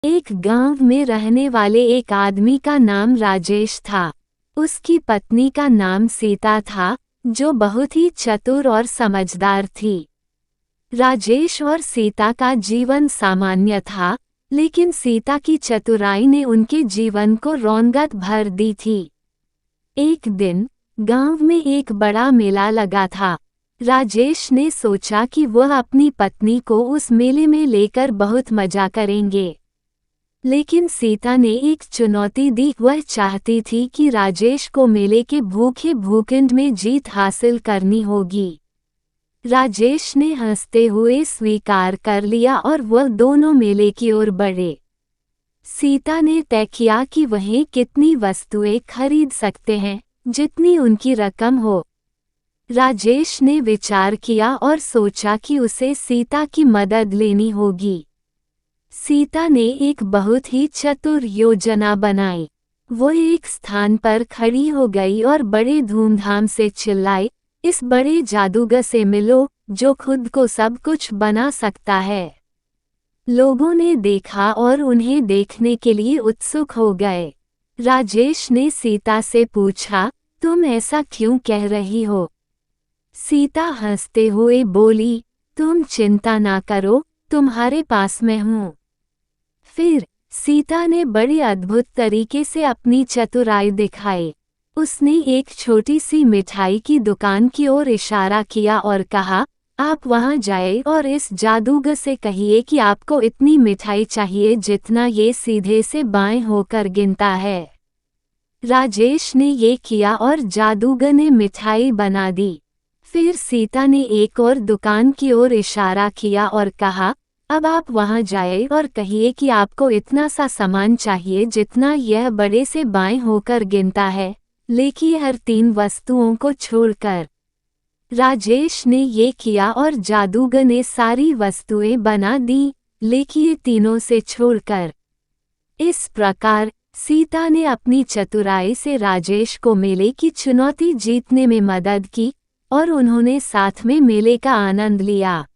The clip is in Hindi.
एक गांव में रहने वाले एक आदमी का नाम राजेश था। उसकी पत्नी का नाम सीता था, जो बहुत ही चतुर और समझदार थी। राजेश और सीता का जीवन सामान्य था, लेकिन सीता की चतुराई ने उनके जीवन को रौनक भर दी थी। एक दिन गांव में एक बड़ा मेला लगा था। राजेश ने सोचा कि वह अपनी पत्नी को उस मेले में लेकर बहुत मजा करेंगे। लेकिन सीता ने एक चुनौती दी। वह चाहती थी कि राजेश को मेले के भूखे भूखंड में जीत हासिल करनी होगी। राजेश ने हंसते हुए स्वीकार कर लिया और वह दोनों मेले की ओर बढ़े। सीता ने तय किया कि वह कितनी वस्तुएं खरीद सकते हैं, जितनी उनकी रकम हो। राजेश ने विचार किया और सोचा कि उसे सीता की मदद लेनी होगी। सीता ने एक बहुत ही चतुर योजना बनाई। वो एक स्थान पर खड़ी हो गई और बड़े धूमधाम से चिल्लाई, इस बड़े जादूगर से मिलो, जो खुद को सब कुछ बना सकता है। लोगों ने देखा और उन्हें देखने के लिए उत्सुक हो गए। राजेश ने सीता से पूछा, तुम ऐसा क्यों कह रही हो? सीता हंसते हुए बोली, तुम चिंता ना करो, तुम्हारे पास मैं हूँ। फिर सीता ने बड़े अद्भुत तरीके से अपनी चतुराई दिखाई। उसने एक छोटी सी मिठाई की दुकान की ओर इशारा किया और कहा, आप वहां जाएं और इस जादूगर से कहिए कि आपको इतनी मिठाई चाहिए जितना ये सीधे से बाएं होकर गिनता है। राजेश ने ये किया और जादूगर ने मिठाई बना दी। फिर सीता ने एक और दुकान की ओर इशारा किया और कहा, अब आप वहां जाएं और कहिए कि आपको इतना सा सामान चाहिए जितना यह बड़े से बाएं होकर गिनता है, लेकिन हर 3 वस्तुओं को छोड़कर। राजेश ने ये किया और जादूगर ने सारी वस्तुएं बना दी, लेकिन ये तीनों से छोड़कर। इस प्रकार सीता ने अपनी चतुराई से राजेश को मेले की चुनौती जीतने में मदद की और उन्होंने साथ में मेले का आनंद लिया।